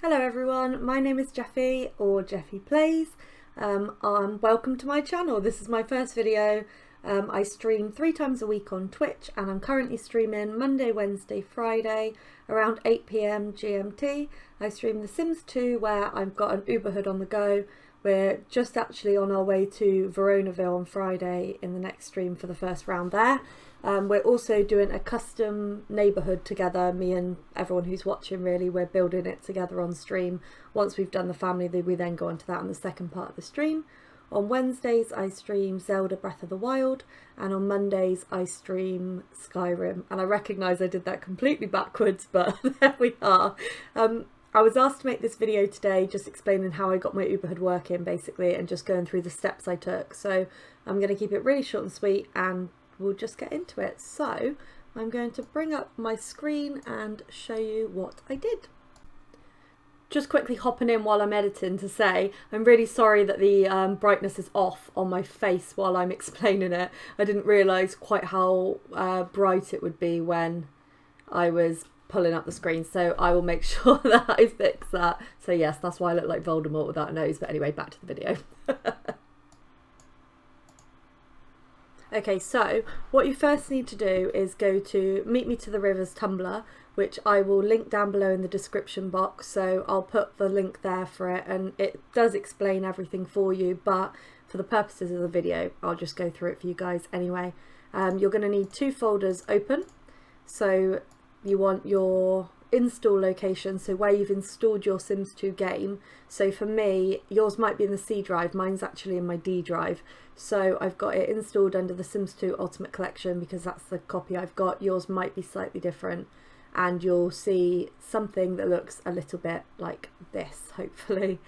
Hello everyone, my name is Jeffy or Jeffy Plays. Welcome to my channel. This is my first video. I stream 3 times a week on Twitch and I'm currently streaming Monday, Wednesday, Friday around 8 PM GMT. I stream The Sims 2 where I've got an Uberhood on the go. We're just actually on our way to Veronaville on Friday in the next stream for the first round there. We're also doing a custom neighbourhood together, me and everyone who's watching really. We're building it together on stream. Once we've done the family, we then go on to that in the second part of the stream. On Wednesdays I stream Zelda Breath of the Wild and on Mondays I stream Skyrim. And I recognise I did that completely backwards, but there we are. I was asked to make this video today just explaining how I got my Uberhood working basically and just going through the steps I took. So I'm going to keep it really short and sweet and we'll just get into it. So I'm going to bring up my screen and show you what I did. Just quickly hopping in while I'm editing to say I'm really sorry that the brightness is off on my face while I'm explaining it. I didn't realise quite how bright it would be when I was pulling up the screen, so I will make sure that I fix that. So yes, that's why I look like Voldemort without a nose, but anyway, back to the video. Okay, so what you first need to do is go to Meet Me to the Rivers Tumblr, which I will link down below in the description box, so I'll put the link there for it, and it does explain everything for you, but for the purposes of the video I'll just go through it for you guys anyway. You're going to need 2 folders open, so you want your install location, so where you've installed your Sims 2 game. So for me, yours might be in the C drive, mine's actually in my D drive. So I've got it installed under the Sims 2 Ultimate Collection because that's the copy I've got. Yours might be slightly different and you'll see something that looks a little bit like this, hopefully.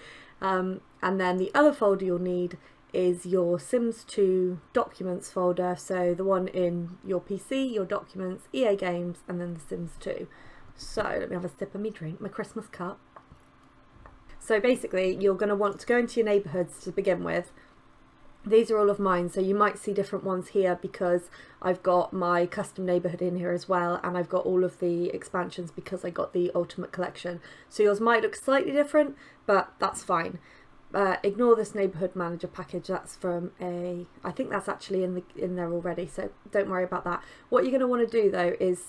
And then the other folder you'll need is your Sims 2 documents folder, so the one in your PC, your documents, EA Games, and then the Sims 2. So let me have a sip of my drink, my Christmas cup. So basically you're going to want to go into your neighbourhoods to begin with. These are all of mine, so you might see different ones here because I've got my custom neighbourhood in here as well, and I've got all of the expansions because I got the Ultimate Collection. So yours might look slightly different, but that's fine. Ignore this neighbourhood manager package, that's from I think that's actually in there already, so don't worry about that. What you're going to want to do though is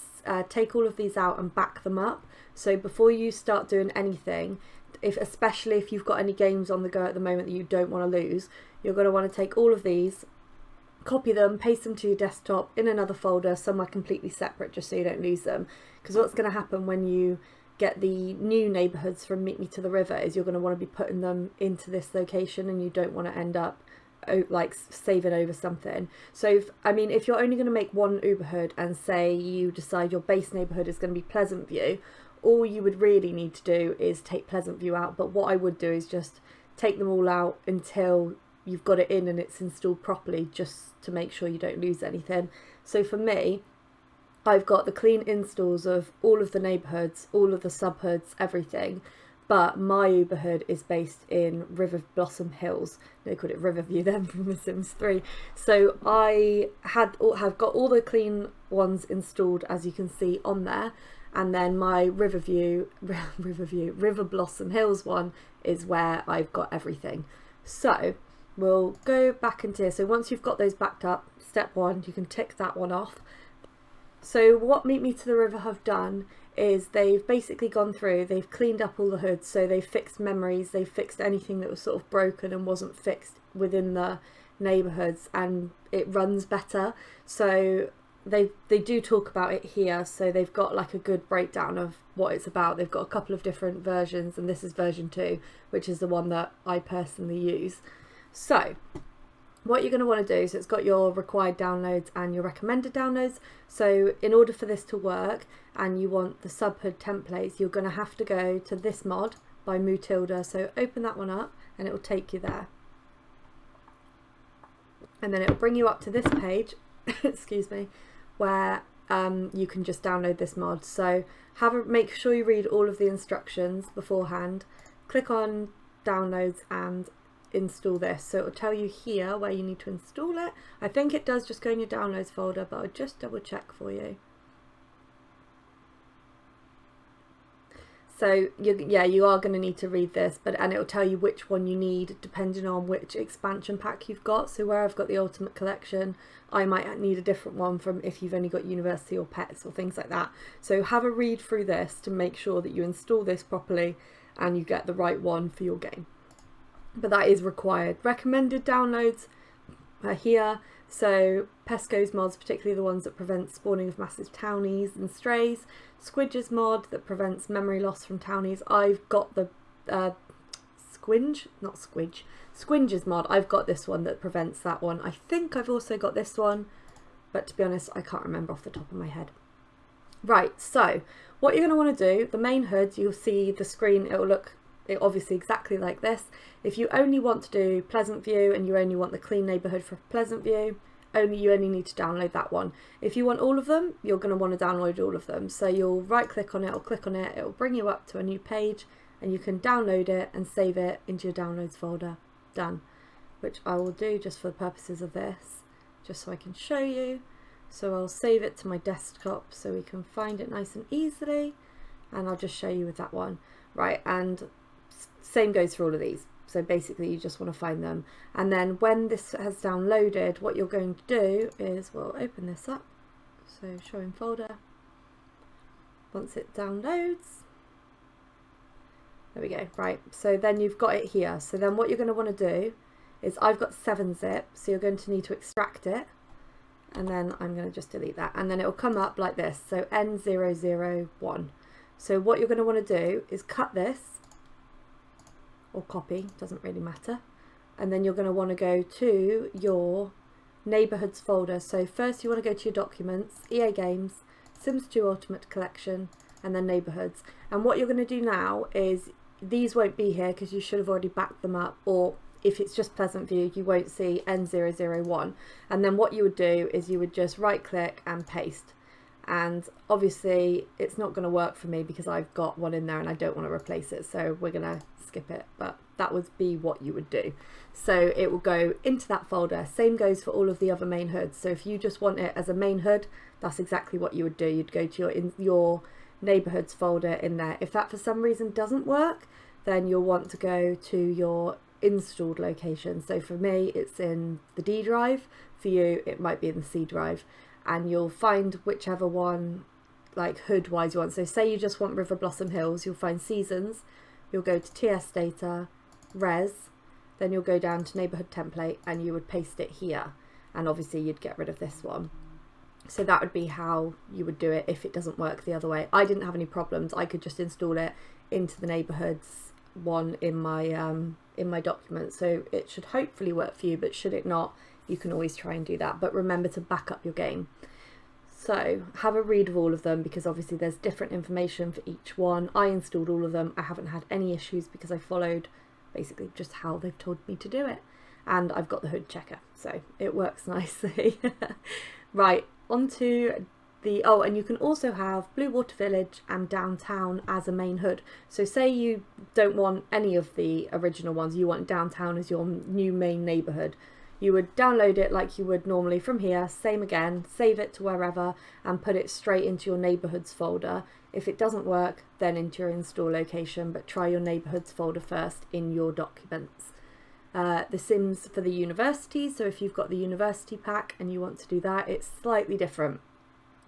take all of these out and back them up. So before you start doing anything, especially if you've got any games on the go at the moment that you don't want to lose, you're going to want to take all of these, copy them, paste them to your desktop in another folder somewhere completely separate just so you don't lose them. Because what's going to happen when you get the new neighbourhoods from Meet Me to the River is you're going to want to be putting them into this location and you don't want to end up like saving over something. So if you're only going to make one Uberhood and say you decide your base neighbourhood is going to be Pleasant View, all you would really need to do is take Pleasant View out. But what I would do is just take them all out until you've got it in and it's installed properly, just to make sure you don't lose anything. So for me, I've got the clean installs of all of the neighbourhoods, all of the subhoods, everything, but my Uberhood is based in River Blossom Hills. They called it Riverview then from The Sims 3. So I have got all the clean ones installed, as you can see on there, and then my River Blossom Hills one is where I've got everything. So we'll go back into here. So once you've got those backed up, step 1, you can tick that one off. So what Meet Me to the River have done is they've basically gone through, they've cleaned up all the hoods, so they've fixed memories, they've fixed anything that was sort of broken and wasn't fixed within the neighbourhoods, and it runs better. So they do talk about it here, so they've got like a good breakdown of what it's about. They've got a couple of different versions and this is version 2, which is the one that I personally use. So what you're going to want to do, so it's got your required downloads and your recommended downloads. So in order for this to work and you want the subhood templates, you're going to have to go to this mod by Mutilda. So open that one up and it will take you there. And then it will bring you up to this page, excuse me, where you can just download this mod. So make sure you read all of the instructions beforehand, click on downloads and install this. So it will tell you here where you need to install it. I think it does just go in your downloads folder, but I'll just double check for you. So you are going to need to read this, and it'll tell you which one you need depending on which expansion pack you've got. So where I've got the Ultimate Collection, I might need a different one from if you've only got University or Pets or things like that. So have a read through this to make sure that you install this properly and you get the right one for your game. But that is required. Recommended downloads are here. So Pesco's mods, particularly the ones that prevent spawning of massive townies and strays. Squidge's mod that prevents memory loss from townies. I've got the Squinge's mod. I've got this one that prevents that one. I think I've also got this one, but to be honest, I can't remember off the top of my head. Right, so what you're going to want to do, the main HUD, you'll see the screen, it will look obviously exactly like this. If you only want to do Pleasant View and you only want the clean neighbourhood for Pleasant View, you only need to download that one. If you want all of them, you're going to want to download all of them. So you'll right click on it or click on it, it'll bring you up to a new page and you can download it and save it into your downloads folder. Done. Which I will do just for the purposes of this, just so I can show you. So I'll save it to my desktop so we can find it nice and easily, and I'll just show you with that one. Right, and same goes for all of these. So basically you just want to find them, and then when this has downloaded, what you're going to do is, we'll open this up, so show in folder. Once it downloads, there we go. Right, so then you've got it here. So then what you're going to want to do is, I've got 7-zip, so you're going to need to extract it, and then I'm going to just delete that, and then it will come up like this, so N001. So what you're going to want to do is cut this, or copy, doesn't really matter, and then you're going to want to go to your neighbourhoods folder. So first you want to go to your documents, EA Games, Sims 2 Ultimate Collection, and then neighbourhoods. And what you're going to do now is, these won't be here because you should have already backed them up, or if it's just Pleasant View you won't see N001, and then what you would do is you would just right click and paste. And obviously it's not going to work for me because I've got one in there and I don't want to replace it, so we're going to skip it, but that would be what you would do. So it will go into that folder. Same goes for all of the other main HUDs. So if you just want it as a main HUD, that's exactly what you would do. You'd go to your neighbourhoods folder in there. If that for some reason doesn't work, then you'll want to go to your installed location. So for me it's in the D drive, for you it might be in the C drive, and you'll find whichever one, like HUD wise, you want. So say you just want River Blossom Hills, you'll find Seasons, you'll go to TS Data, Res, then you'll go down to Neighbourhood Template and you would paste it here, and obviously you'd get rid of this one. So that would be how you would do it if it doesn't work the other way. I didn't have any problems. I could just install it into the neighbourhoods one in my document, so it should hopefully work for you, but should it not, you can always try and do that. But remember to back up your game. So have a read of all of them, because obviously there's different information for each one. I installed all of them. I haven't had any issues because I followed basically just how they've told me to do it, and I've got the HUD checker, so it works nicely. Right, onto the, oh, and you can also have Blue Water Village and Downtown as a main HUD. So say you don't want any of the original ones, you want Downtown as your new main neighbourhood, you would download it like you would normally from here, same again, save it to wherever and put it straight into your neighbourhoods folder. If it doesn't work, then into your install location, but try your neighbourhoods folder first in your documents. The Sims for the university, so if you've got the university pack and you want to do that, it's slightly different.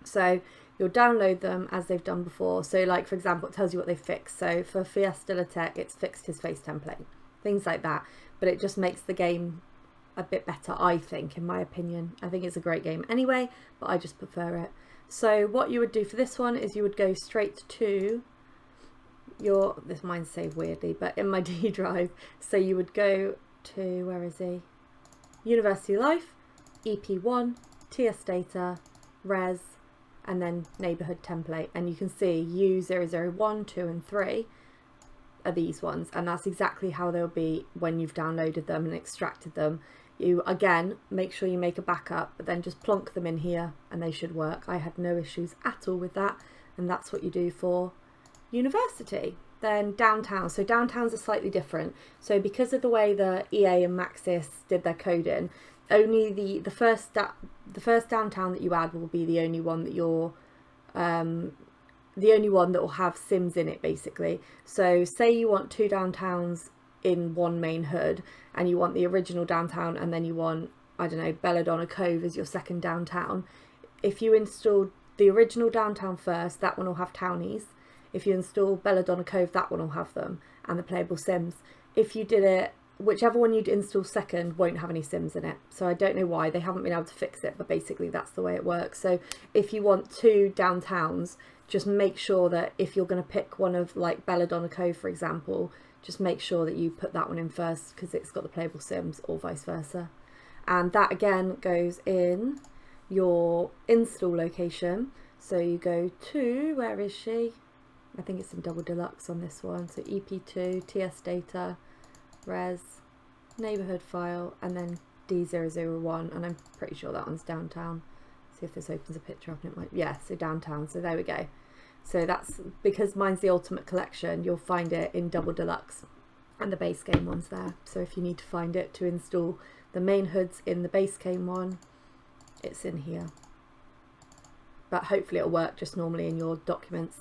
So you'll download them as they've done before. So like for example, it tells you what they've fixed. So for Fiesta Latech, it's fixed his face template, things like that. But it just makes the game a bit better, I think, in my opinion. I think it's a great game anyway, but I just prefer it. So what you would do for this one is you would go straight to your, this mine's saved weirdly, but in my D drive. So you would go to, where is he? University Life, EP1, TS Data, Res, and then Neighbourhood Template. And you can see U001, 2 and 3 are these ones, and that's exactly how they'll be when you've downloaded them and extracted them. You again make sure you make a backup, but then just plonk them in here and they should work. I had no issues at all with that, and that's what you do for university. Then Downtown, so Downtown's are slightly different. So because of the way the EA and Maxis did their coding, only the first Downtown that you add will be the only one that the only one that will have Sims in it, basically. So say you want 2 downtowns in one main hood, and you want the original downtown, and then you want, I don't know, Belladonna Cove as your second downtown. If you install the original downtown first, that one will have townies. If you install Belladonna Cove, that one will have them, and the playable Sims. If you did it, whichever one you'd install second won't have any Sims in it. So I don't know why, they haven't been able to fix it, but basically that's the way it works. So if you want 2 downtowns, just make sure that if you're going to pick one of, like, Belladonna Cove, for example, just make sure that you put that one in first because it's got the playable Sims, or vice versa. And that again goes in your install location. So you go to, where is she? I think it's in Double Deluxe on this one. So EP2, TS data, res, neighborhood file, and then D001. And I'm pretty sure that one's downtown. See if this opens a picture up, and it might, yeah, so downtown. So there we go. So that's, because mine's the Ultimate Collection, you'll find it in Double Deluxe, and the base game one's there. So if you need to find it to install the main hoods in the base game one, it's in here. But hopefully it'll work just normally in your documents.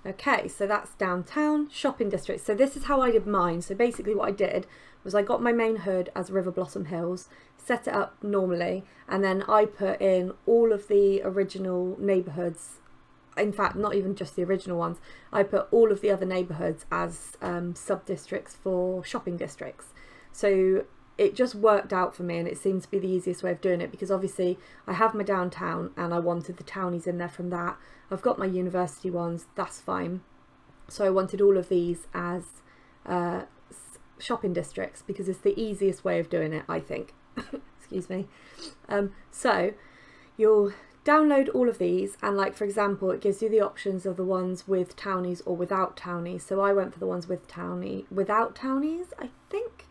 Okay, so that's downtown, shopping district. So this is how I did mine. So basically what I did was I got my main hood as River Blossom Hills, set it up normally, and then I put in all of the original neighbourhoods. In fact, not even just the original ones. I put all of the other neighbourhoods as sub-districts for shopping districts. So it just worked out for me, and it seemed to be the easiest way of doing it, because obviously I have my downtown and I wanted the townies in there from that. I've got my university ones, that's fine. So I wanted all of these as shopping districts because it's the easiest way of doing it, I think. Excuse me. So you'll download all of these, and, like, for example, it gives you the options of the ones with townies or without townies. So I went for the ones with without townies, I think,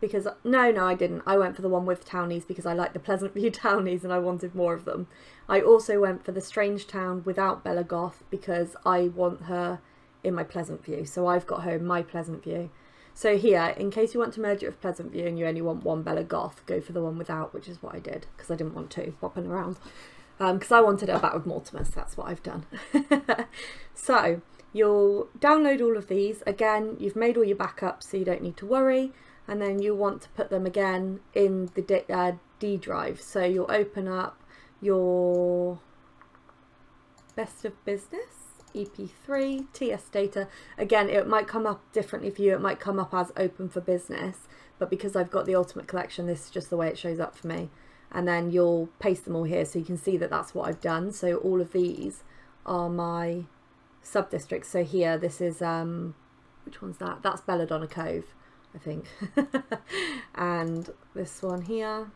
because no, I didn't. I went for the one with townies because I like the Pleasant View townies and I wanted more of them. I also went for the Strange Town without Bella Goth because I want her in my Pleasant View. So I've got her in my Pleasant View. So here, in case you want to merge it with Pleasant View and you only want one Bella Goth, go for the one without, which is what I did because I didn't want 2 bopping around. Because I wanted her back with Mortimer, so that's what I've done. So you'll download all of these. Again, you've made all your backups, so you don't need to worry. And then you want to put them again in the D drive. So you'll open up your Best of Business, EP3, TS data. Again, it might come up differently for you. It might come up as open for business, but because I've got the Ultimate Collection, this is just the way it shows up for me. And then you'll paste them all here so you can see that that's what I've done. So all of these are my sub-districts. So here, this is, which one's that? That's Belladonna Cove, I think. And this one here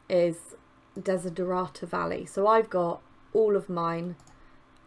is Desiderata Valley. So I've got all of mine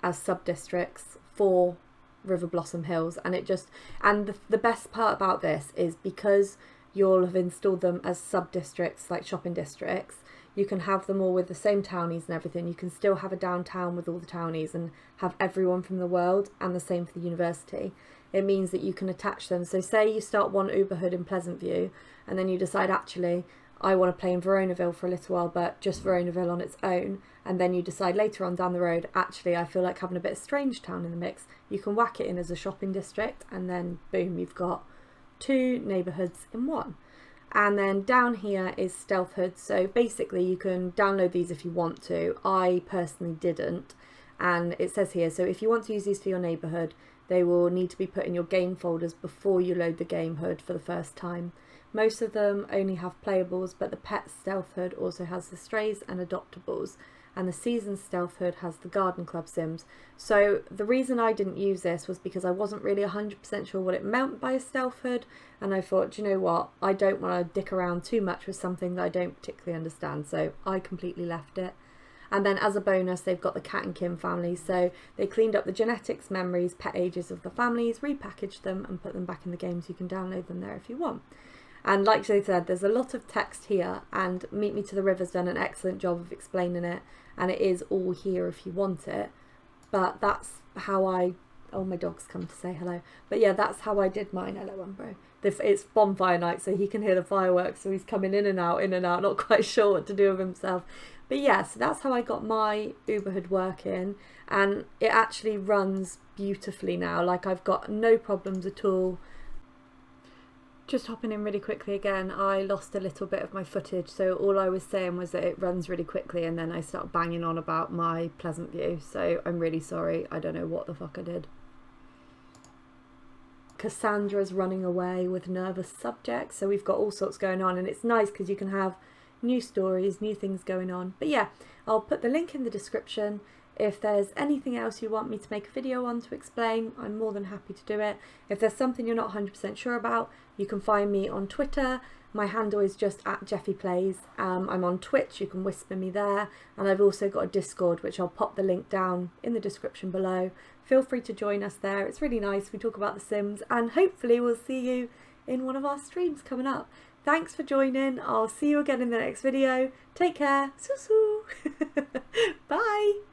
as sub-districts for River Blossom Hills, and it just, and the best part about this is because you'll have installed them as sub-districts, like shopping districts, you can have them all with the same townies and everything. You can still have a downtown with all the townies and have everyone from the world, and the same for the university. It means that you can attach them. So say you start one Uberhood in Pleasant View, and then you decide, actually, I want to play in Veronaville for a little while, but just Veronaville on its own. And then you decide later on down the road, actually, I feel like having a bit of Strange Town in the mix. You can whack it in as a shopping district, and then boom, you've got 2 neighbourhoods in one. And then down here is Stealth Hood. So basically you can download these if you want to. I personally didn't. And it says here, so if you want to use these for your neighbourhood, they will need to be put in your game folders before you load the game hood for the first time. Most of them only have playables, but the Pet Stealth Hood also has the strays and adoptables. And the Season Stealth Hood has the Garden Club Sims. So the reason I didn't use this was because I wasn't really 100% sure what it meant by a Stealth Hood, and I thought, do you know what, I don't want to dick around too much with something that I don't particularly understand, so I completely left it. And then as a bonus, they've got the Cat and Kim families, so they cleaned up the genetics, memories, pet ages of the families, repackaged them and put them back in the game, so you can download them there if you want. And like they said, there's a lot of text here, and Meet Me to the River's done an excellent job of explaining it, and it is all here if you want it. But that's how I... Oh, my dog's come to say hello. But yeah, that's how I did mine. Hello, Umbro. It's bonfire night, so he can hear the fireworks, so he's coming in and out, not quite sure what to do with himself. But yeah, so that's how I got my Uberhood working, and it actually runs beautifully now. Like, I've got no problems at all. Just hopping in really quickly again, I lost a little bit of my footage, so all I was saying was that it runs really quickly, and then I start banging on about my Pleasant View, so I'm really sorry. I don't know what the fuck I did. Cassandra's running away with nervous subjects, so we've got all sorts going on, and it's nice because you can have new stories, new things going on. But yeah, I'll put the link in the description. If there's anything else you want me to make a video on to explain, I'm more than happy to do it. If there's something you're not 100% sure about, you can find me on Twitter. My handle is just @JeffyPlays. I'm on Twitch, you can whisper me there. And I've also got a Discord, which I'll pop the link down in the description below. Feel free to join us there. It's really nice. We talk about The Sims, and hopefully we'll see you in one of our streams coming up. Thanks for joining. I'll see you again in the next video. Take care. Bye.